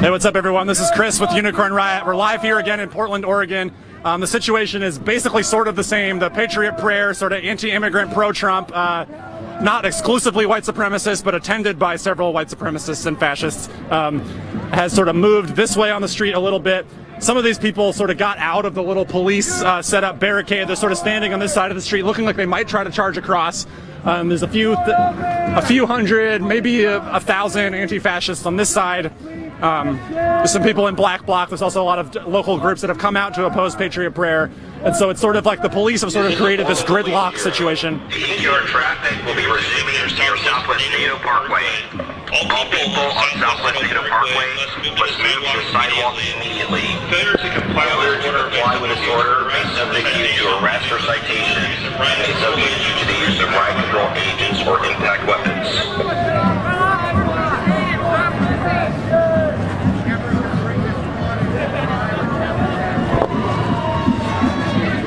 Hey, what's up, everyone? This is Chris with Unicorn Riot. We're live here again in Portland, Oregon. The situation is basically sort of the same. The Patriot Prayer, sort of anti-immigrant, pro-Trump, not exclusively white supremacists, but attended by several white supremacists and fascists, has sort of moved this way on the street a little bit. Some of these people sort of got out of the little police set up barricade. They're sort of standing on this side of the street looking like they might try to charge across. There's a few hundred, maybe a thousand anti-fascists on this side. There's some people in Black Bloc. There's also a lot of local groups that have come out to oppose Patriot Prayer. And so it's sort of like the police have sort of created this gridlock situation. Your traffic will be resuming near Southwest NATO Parkway. All people on Southwest NATO Parkway must move to the sidewalk immediately. Failure to comply with this order may subject you to arrest or citation, and may subject you to the use of riot control agents or impact weapons.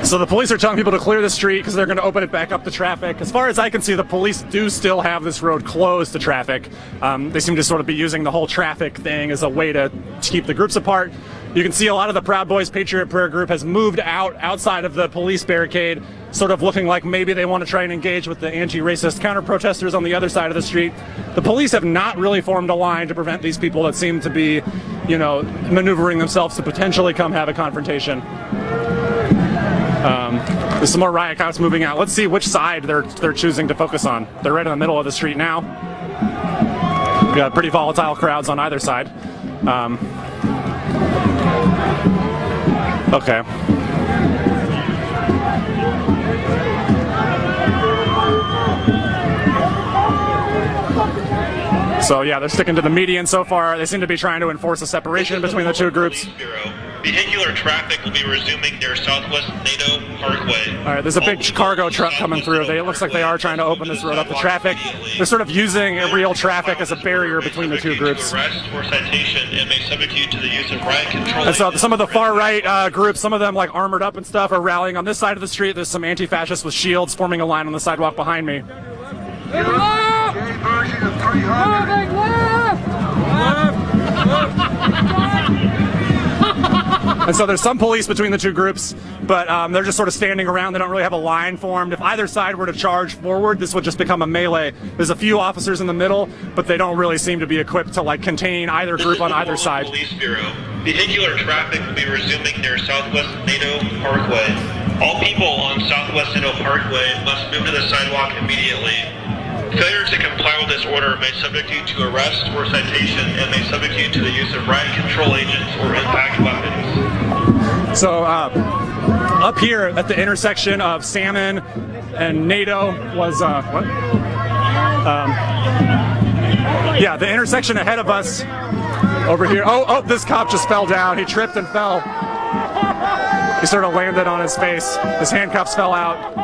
So the police are telling people to clear the street because they're going to open it back up to traffic. As far as I can see, the police do still have this road closed to traffic. They seem to sort of be using the whole traffic thing as a way to keep the groups apart. You can see a lot of the Proud Boys Patriot Prayer group has moved outside of the police barricade, sort of looking like maybe they want to try and engage with the anti-racist counter-protesters on the other side of the street. The police have not really formed a line to prevent these people that seem to be, maneuvering themselves to potentially come have a confrontation. There's some more riot cops moving out. Let's see which side they're choosing to focus on. They're right in the middle of the street now. We got pretty volatile crowds on either side. Okay. So yeah, they're sticking to the median so far. They seem to be trying to enforce a separation between the two groups. Vehicular traffic will be resuming near Southwest NATO Parkway. All right, there's a big cargo truck coming through. It looks like they are trying to open this road up to traffic. They're sort of using real traffic as a barrier between the two groups. Arrest or citation and may subject you to the use of riot control. And so some of the far right groups, some of them like armored up and stuff, are rallying on this side of the street. There's some anti-fascists with shields forming a line on the sidewalk behind me. And so there's some police between the two groups, but they're just sort of standing around. They don't really have a line formed. If either side were to charge forward, this would just become a melee. There's a few officers in the middle, but they don't really seem to be equipped to contain either group on either side. Police Bureau. Vehicular traffic will be resuming near Southwest NATO Parkway. All people on Southwest NATO Parkway must move to the sidewalk immediately. Failure to comply with this order may subject you to arrest or citation and may subject you to the use of riot control agents or impact weapons. So up here at the intersection of Salmon and NATO was what? Yeah, the intersection ahead of us over here. Oh, this cop just fell down. He tripped and fell. He sort of landed on his face. His handcuffs fell out.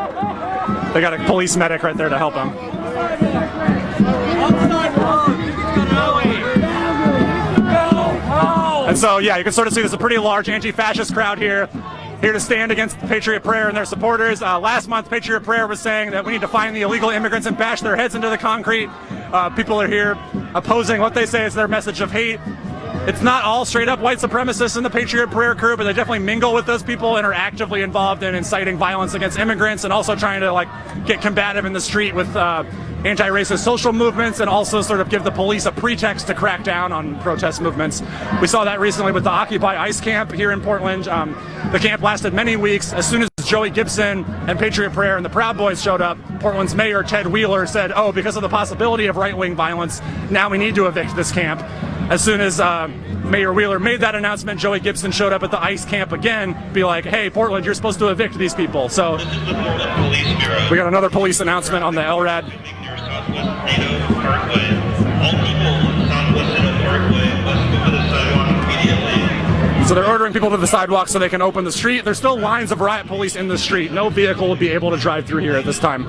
They got a police medic right there to help him. And so, yeah, you can sort of see there's a pretty large anti-fascist crowd here to stand against Patriot Prayer and their supporters. Last month, Patriot Prayer was saying that we need to find the illegal immigrants and bash their heads into the concrete. People are here opposing what they say is their message of hate. It's not all straight up white supremacists in the Patriot Prayer crew, but they definitely mingle with those people and are actively involved in inciting violence against immigrants and also trying to get combative in the street with anti-racist social movements and also sort of give the police a pretext to crack down on protest movements. We saw that recently with the Occupy ICE camp here in Portland. The camp lasted many weeks. As soon as Joey Gibson and Patriot Prayer and the Proud Boys showed up, Portland's mayor Ted Wheeler said, because of the possibility of right-wing violence, now we need to evict this camp. As soon as Mayor Wheeler made that announcement, Joey Gibson showed up at the ICE camp again, be like, hey, Portland, you're supposed to evict these people. So we got another police announcement on the LRAD. So they're ordering people to the sidewalk so they can open the street. There's still lines of riot police in the street. No vehicle will be able to drive through here at this time.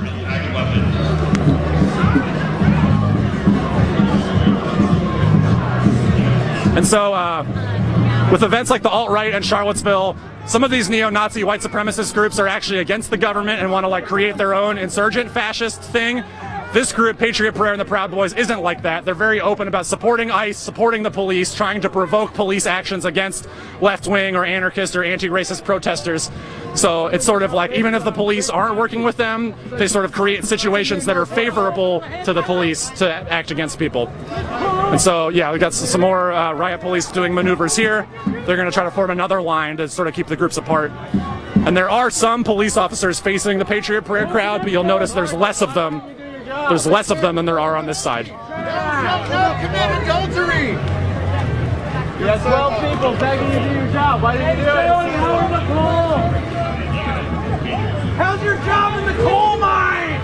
And so with events like the alt-right and Charlottesville, some of these neo-Nazi white supremacist groups are actually against the government and want to create their own insurgent fascist thing. This group, Patriot Prayer and the Proud Boys, isn't like that. They're very open about supporting ICE, supporting the police, trying to provoke police actions against left-wing or anarchist or anti-racist protesters. So it's sort of like, even if the police aren't working with them, they sort of create situations that are favorable to the police to act against people. And so, yeah, we got some more riot police doing maneuvers here. They're going to try to form another line to sort of keep the groups apart. And there are some police officers facing the Patriot Prayer crowd, but you'll notice there's less of them. There's less of them than there are on this side. Commit adultery! You have 12 people begging you to do your job. Why didn't you do it? How's your job in the coal mine?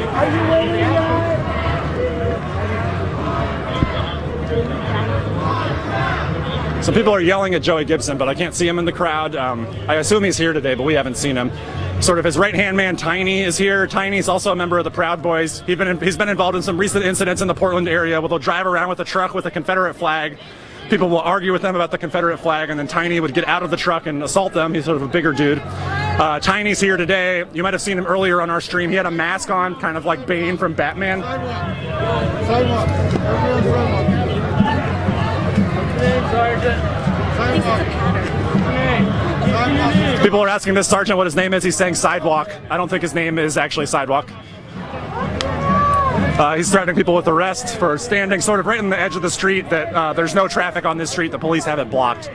Are you waiting, guys? Some people are yelling at Joey Gibson, but I can't see him in the crowd. I assume he's here today, but we haven't seen him. Sort of his right-hand man, Tiny, is here. Tiny's also a member of the Proud Boys. He's been involved in some recent incidents in the Portland area where they'll drive around with a truck with a Confederate flag. People will argue with them about the Confederate flag, and then Tiny would get out of the truck and assault them. He's sort of a bigger dude. Tiny's here today. You might have seen him earlier on our stream. He had a mask on, kind of like Bane from Batman. Sidewalk. People are asking this sergeant what his name is. He's saying Sidewalk. I don't think his name is actually Sidewalk. He's threatening people with arrest for standing sort of right on the edge of the street that there's no traffic on this street. The police have it blocked.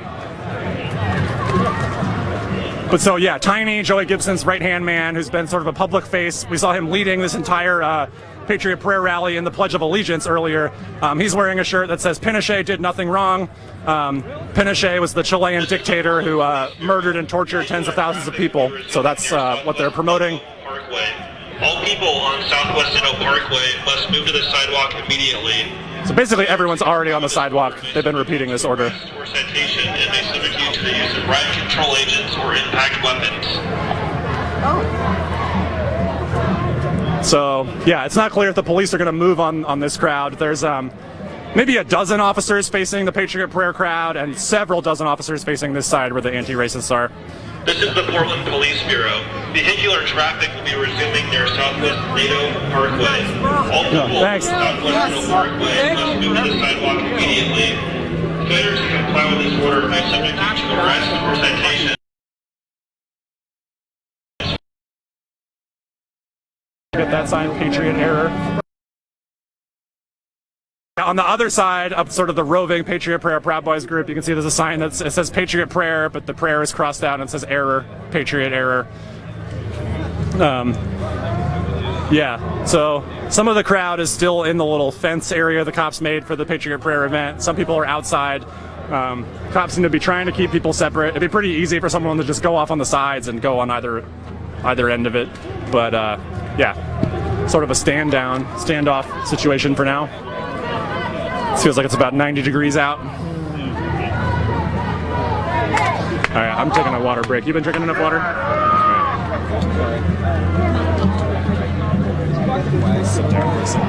But so, yeah, Tiny, Joey Gibson's right-hand man, who's been sort of a public face. We saw him leading this entire Patriot Prayer rally in the Pledge of Allegiance earlier. He's wearing a shirt that says Pinochet did nothing wrong. Pinochet was the Chilean dictator who murdered and tortured tens of thousands of people. So that's what they're promoting. Parkway. All people on Southwest Inno Parkway must move to the sidewalk immediately. So basically everyone's already on the sidewalk. They've been repeating this order. Or citation and may subject you to the use of riot control agents or impact weapons. So, yeah, it's not clear if the police are going to move on this crowd. There's maybe a dozen officers facing the Patriot Prayer crowd and several dozen officers facing this side where the anti-racists are. This is the Portland Police Bureau. Vehicular traffic will be resuming near Southwest NATO Parkway. All people on Southwest NATO Parkway must move to the sidewalk immediately. Failure to comply with this order may subject you to arrest or citation. Get that sign, Patriot Error. On the other side, up sort of the roving Patriot Prayer Proud Boys group, you can see there's a sign that says Patriot Prayer, but the prayer is crossed out and it says Error, Patriot Error. Yeah, so some of the crowd is still in the little fence area the cops made for the Patriot Prayer event. Some people are outside. Cops seem to be trying to keep people separate. It'd be pretty easy for someone to just go off on the sides and go on either end of it. But yeah, sort of a standoff situation for now. It feels like it's about 90 degrees out. All right, I'm taking a water break. You been drinking enough water? Sit down, listen.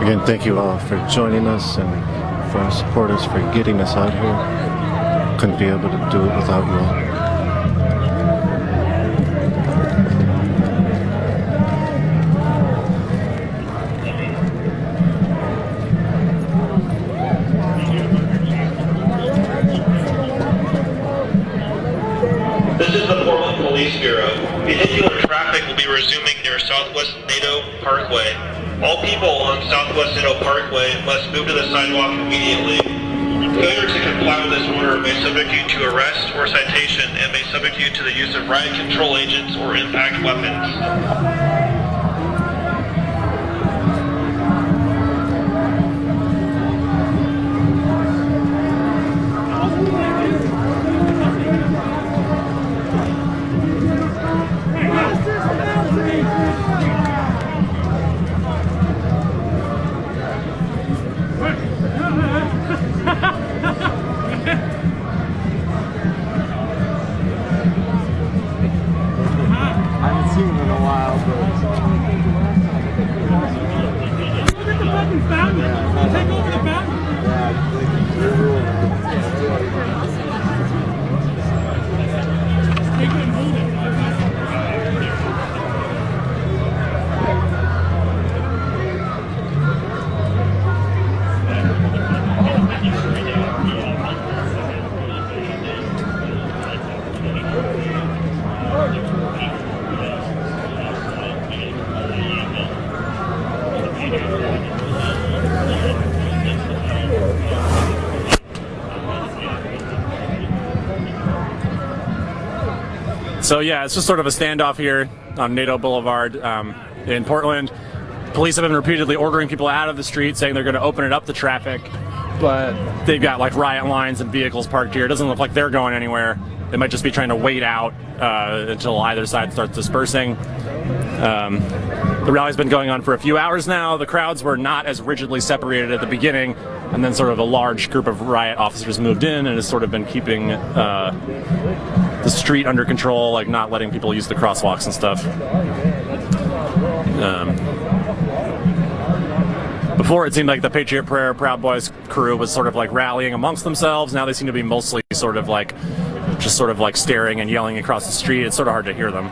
Again, thank you all for joining us and for our supporters for getting us out here. Couldn't be able to do it without you all. This is the Portland Police Bureau. Vehicular traffic will be resuming near Southwest NATO Parkway. All people on Southwest NATO Parkway must move to the sidewalk immediately. Failure to comply with this order may subject you to arrest or citation and may subject you to the use of riot control agents or impact weapons. I haven't seen him in a while, Look at the fucking fountain. Take over the fountain. Take it and hold it. So yeah, it's just sort of a standoff here on NATO Boulevard in Portland. Police have been repeatedly ordering people out of the street, saying they're going to open it up to traffic, but they've got like riot lines and vehicles parked here. It doesn't look like they're going anywhere. They might just be trying to wait out until either side starts dispersing. The rally's been going on for a few hours now. The crowds were not as rigidly separated at the beginning, and then sort of a large group of riot officers moved in and has sort of been keeping the street under control, like not letting people use the crosswalks and stuff. Before it seemed like the Patriot Prayer Proud Boys crew was sort of like rallying amongst themselves. Now they seem to be mostly sort of like just sort of like staring and yelling across the street. It's sort of hard to hear them.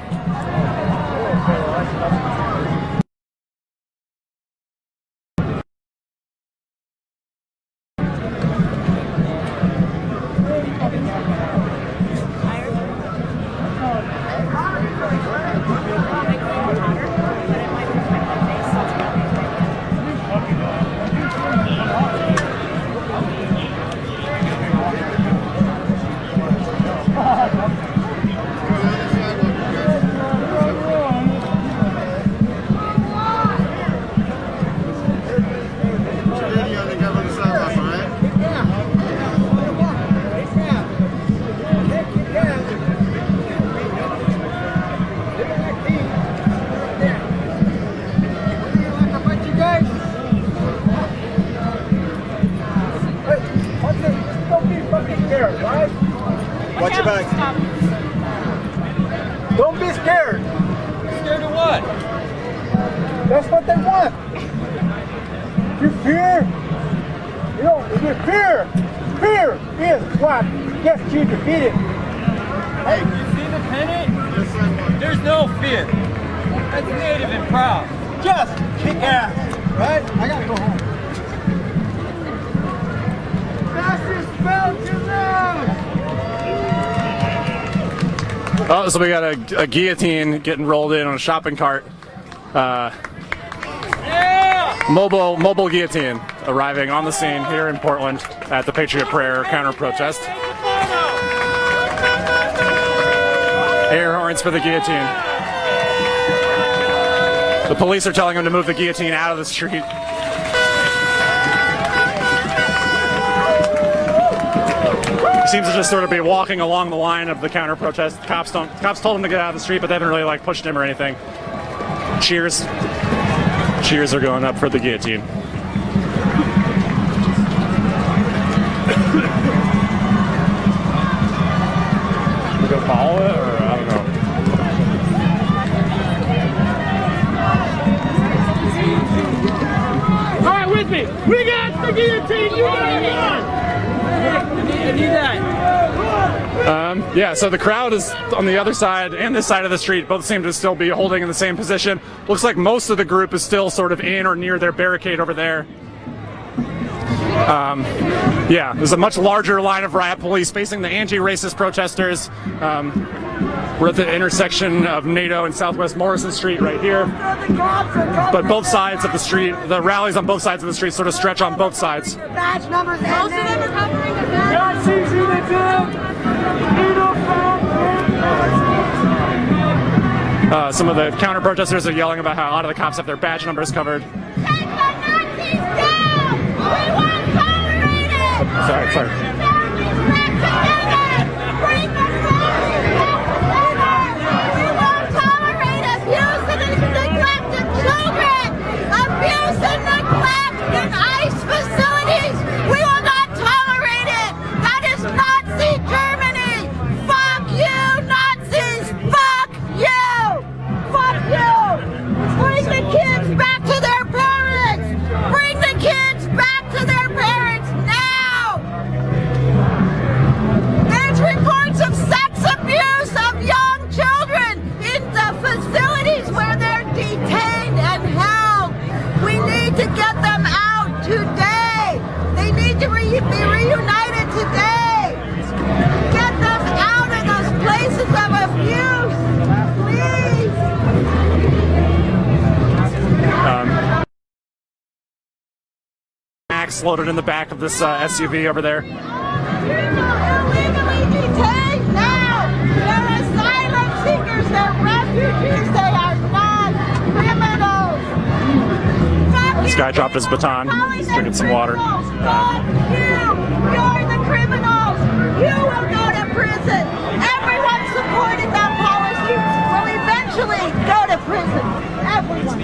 Watch your back. Don't be scared. Scared of what? That's what they want. You fear? You know, if you fear is what gets you defeated. Hey, you see the pennant? There's no fear. That's native and proud. Just kick ass, right? I gotta go home. Fastest Belgian road! Oh, so we got a guillotine getting rolled in on a shopping cart. Mobile guillotine arriving on the scene here in Portland at the Patriot Prayer counter-protest. Air horns for the guillotine. The police are telling them to move the guillotine out of the street. He seems to just sort of be walking along the line of the counter-protest. Cops told him to get out of the street, but they haven't really like pushed him or anything. Cheers. Cheers are going up for the guillotine. Should we go follow it, or I don't know? All right, with me. We got the guillotine. You got it. I need that. Yeah, so the crowd is on the other side and this side of the street. Both seem to still be holding in the same position. Looks like most of the group is still sort of in or near their barricade over there. Yeah, there's a much larger line of riot police facing the anti-racist protesters. We're at the intersection of NATO and Southwest Morrison Street right here. But both sides of the street, the rallies on both sides of the street sort of stretch on both sides. Badge numbers. Most of them are covering the Some of the counter protesters are yelling about how a lot of the cops have their badge numbers covered. Take the Nazis down! We won't tolerate it! Sorry. Bring the families back together! Bring the families back together! We won't tolerate abuse and neglect of children! Abuse and neglect in ICE facilities! We will not tolerate it! That is Nazi Germany! Fuck you, Nazis! Fuck you! Fuck you! Bring the kids back to their parents! Bring the kids back to their parents now! There's reports of sex abuse of young children in the facilities where they're detained and held. We need to get them out today. They need to be reunited today. Get them out of those places of abuse, please. Max loaded in the back of this SUV over there. People illegally detained now. They're asylum seekers. They're refugees. They are not criminals. Fuck This you, guy dropped his baton. He's drinking some water. Fuck you. You're the criminals. You will go to prison. Everyone supported that policy will eventually go to prison. Everyone.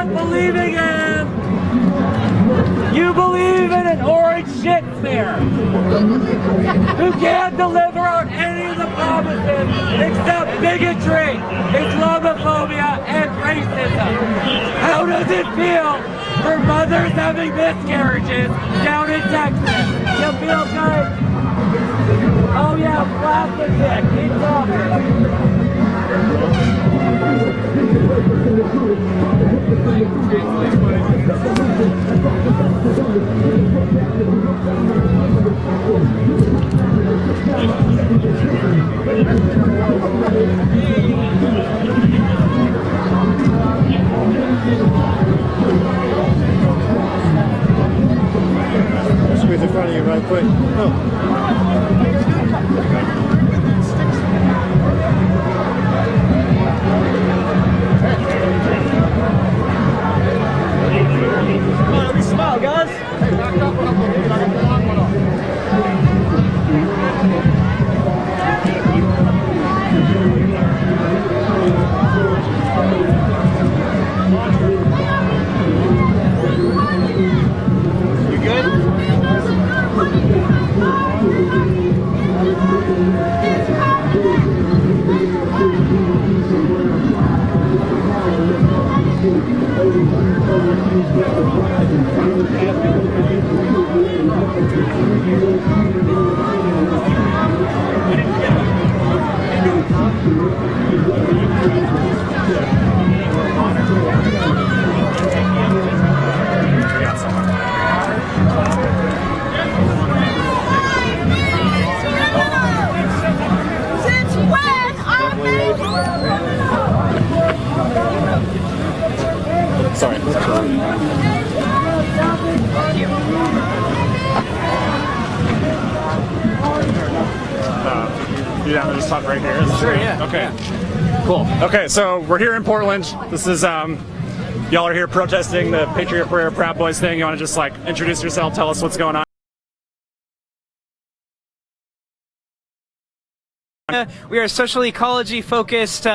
Believing in. You believe in an orange shit fair who can't deliver on any of the promises except bigotry, Islamophobia, and racism. How does it feel for mothers having miscarriages down in Texas? You feel good? Oh yeah, plastic dick. Keep talking. Squeeze in front of you right quick. Come on, let me smile, guys. Hey, back up one up. You gotta go on one up. You good? Since when are they criminals? Sorry. You down to just talk right here? Sure, yeah. Okay. Cool. Okay, so we're here in Portland. This is, y'all are here protesting the Patriot Prayer Proud Boys thing. You want to just like introduce yourself, tell us what's going on? We are a social ecology focused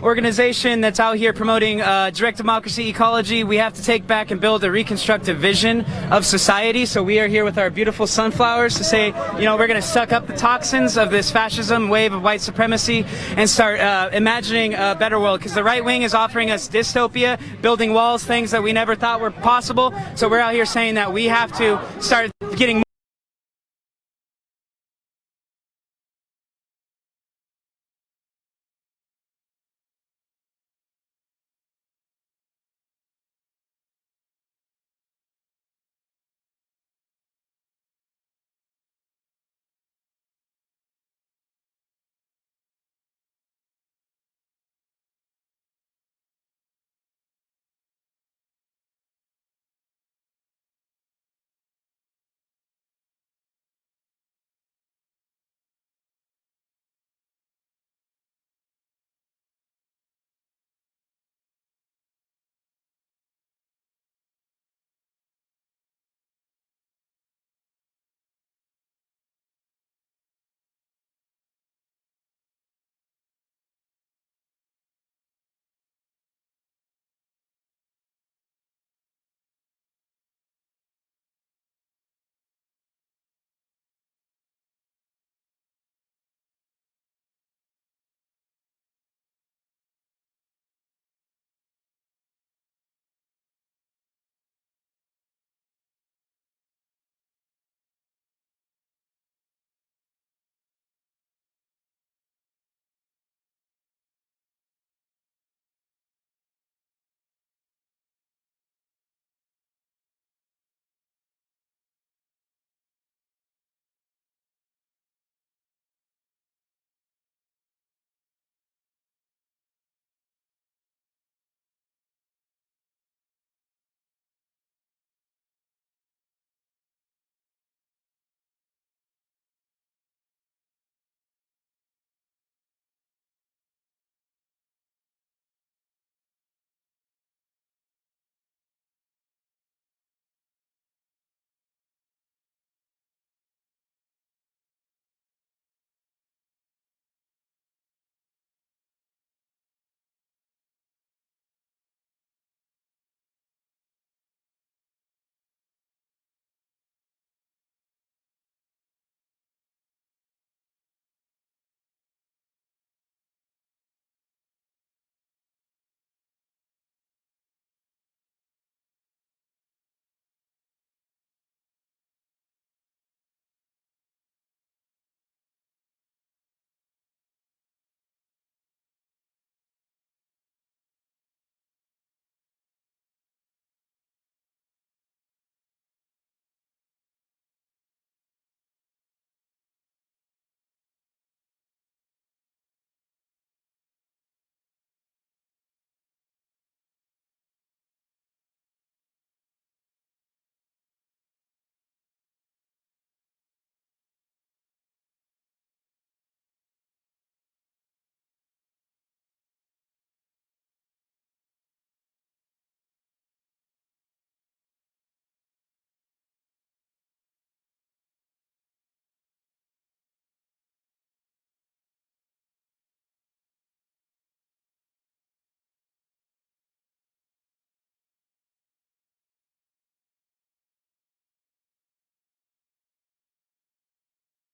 organization that's out here promoting direct democracy ecology. We have to take back and build a reconstructive vision of society. So we are here with our beautiful sunflowers to say, you know, we're going to suck up the toxins of this fascism wave of white supremacy and start imagining a better world, because the right wing is offering us dystopia, building walls, things that we never thought were possible. So we're out here saying that we have to start getting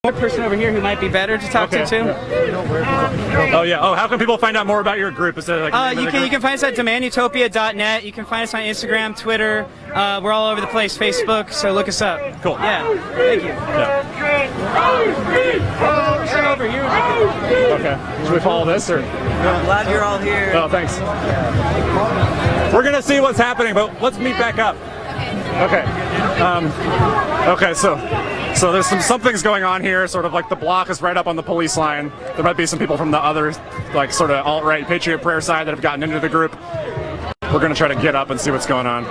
one person over here who might be better to talk to too. Oh yeah. Oh, how can people find out more about your group? Is it like you can find us at demandutopia.net. You can find us on Instagram, Twitter. We're all over the place. Facebook. So look us up. Cool. Yeah. Thank you. Yeah. Over here. Okay. Should we follow this or? I'm glad you're all here. Oh, thanks. We're gonna see what's happening, but let's meet back up. Okay. Okay. So there's something's going on here. Sort of like the block is right up on the police line. There might be some people from the other, like sort of alt-right Patriot Prayer side that have gotten into the group. We're gonna try to get up and see what's going on.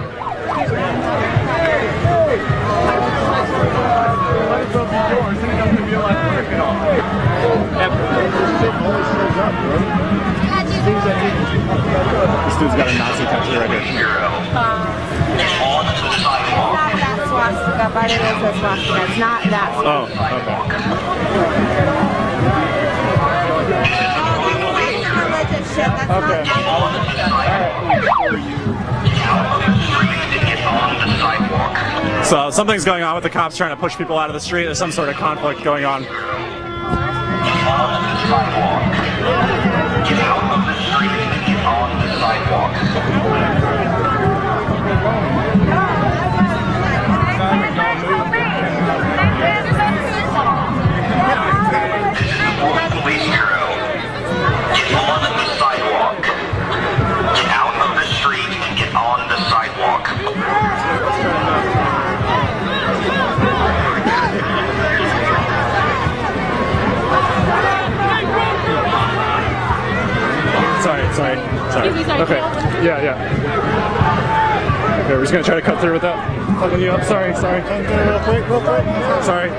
Yeah, This dude's got a Nazi tattoo right here. Not that swastika, but it is a swastika. It's not that swastika. Oh, okay. Religious shit. That's Okay. So something's going on with the cops trying to push people out of the street. There's some sort of conflict going on. Get out of the street and get on the sidewalk. This is the Portland Police Bureau. Get on the sidewalk. Get out of the street and get on the sidewalk. Sorry. Okay. Yeah. Okay, we're just gonna try to cut through without fucking you up. Sorry. Real quick. Sorry.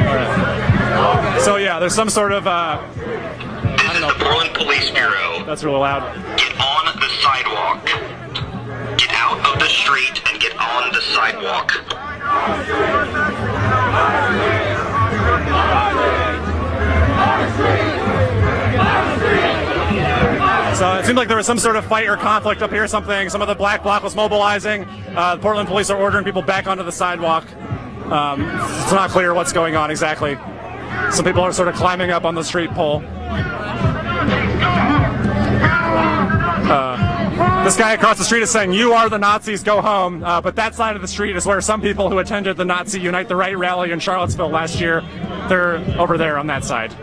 Alright. So yeah, there's some sort of I don't know. The Portland Police Bureau. That's really loud. Get on the sidewalk. Get out of the street and get on the sidewalk. So it seemed like there was some sort of fight or conflict up here, something. Some of the black bloc was mobilizing. The Portland police are ordering people back onto the sidewalk. It's not clear what's going on exactly. Some people are sort of climbing up on the street pole. This guy across the street is saying, "You are the Nazis, go home." But that side of the street is where some people who attended the Nazi Unite the Right rally in Charlottesville last year, they're over there on that side.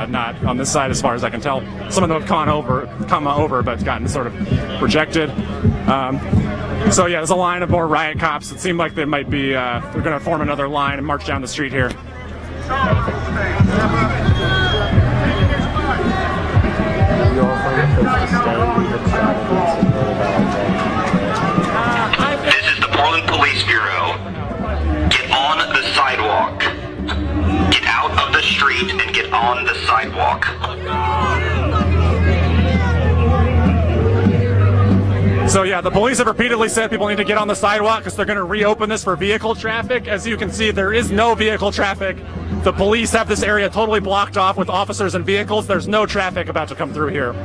Not on this side as far as I can tell. Some of them have come over, but gotten sort of rejected. So yeah, there's a line of more riot cops. It seemed like they might be, they're going to form another line and march down the street here. This is the Portland Police Bureau. Get on the sidewalk. Get out of the street and get on the sidewalk. So yeah, the police have repeatedly said people need to get on the sidewalk because they're going to reopen this for vehicle traffic. As you can see, there is no vehicle traffic. The police have this area totally blocked off with officers and vehicles. There's no traffic about to come through here.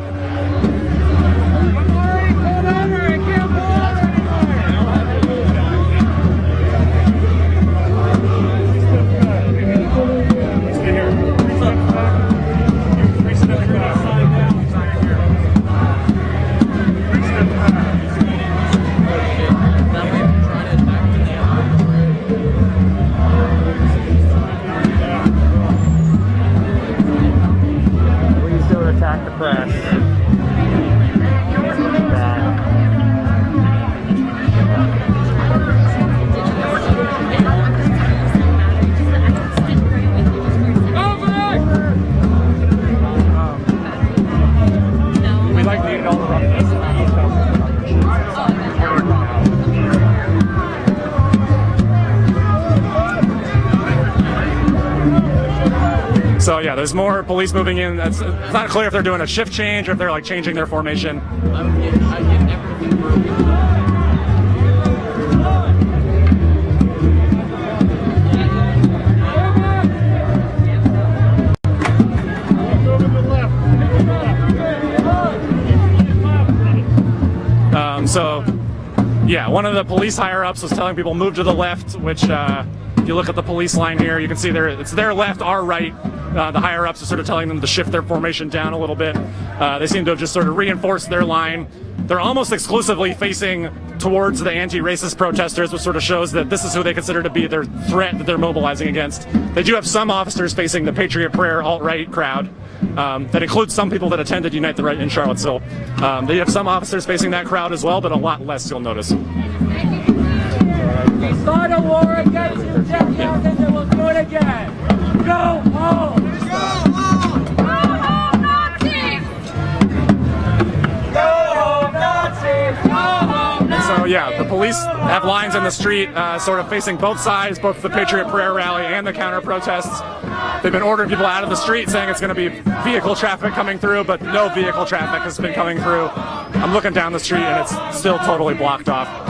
So yeah, there's more police moving in. It's not clear if they're doing a shift change or if they're like changing their formation. So yeah, one of the police higher-ups was telling people move to the left, which if you look at the police line here, you can see it's their left, our right. The higher-ups are sort of telling them to shift their formation down a little bit. They seem to have just sort of reinforced their line. They're almost exclusively facing towards the anti-racist protesters, which sort of shows that this is who they consider to be their threat that they're mobilizing against. They do have some officers facing the Patriot Prayer alt-right crowd. That includes some people that attended Unite the Right in Charlottesville. They have some officers facing that crowd as well, but a lot less, you'll notice. We start a war against you, Czechoslovakia, and we'll do it again. Go home! Go home! Go home, Nazis! Go home, Nazis! Go home, Nazis! So yeah, the police have lines in the street sort of facing both sides, both the Patriot Prayer rally and the counter-protests. They've been ordering people out of the street, saying it's going to be vehicle traffic coming through, but no vehicle traffic has been coming through. I'm looking down the street and it's still totally blocked off.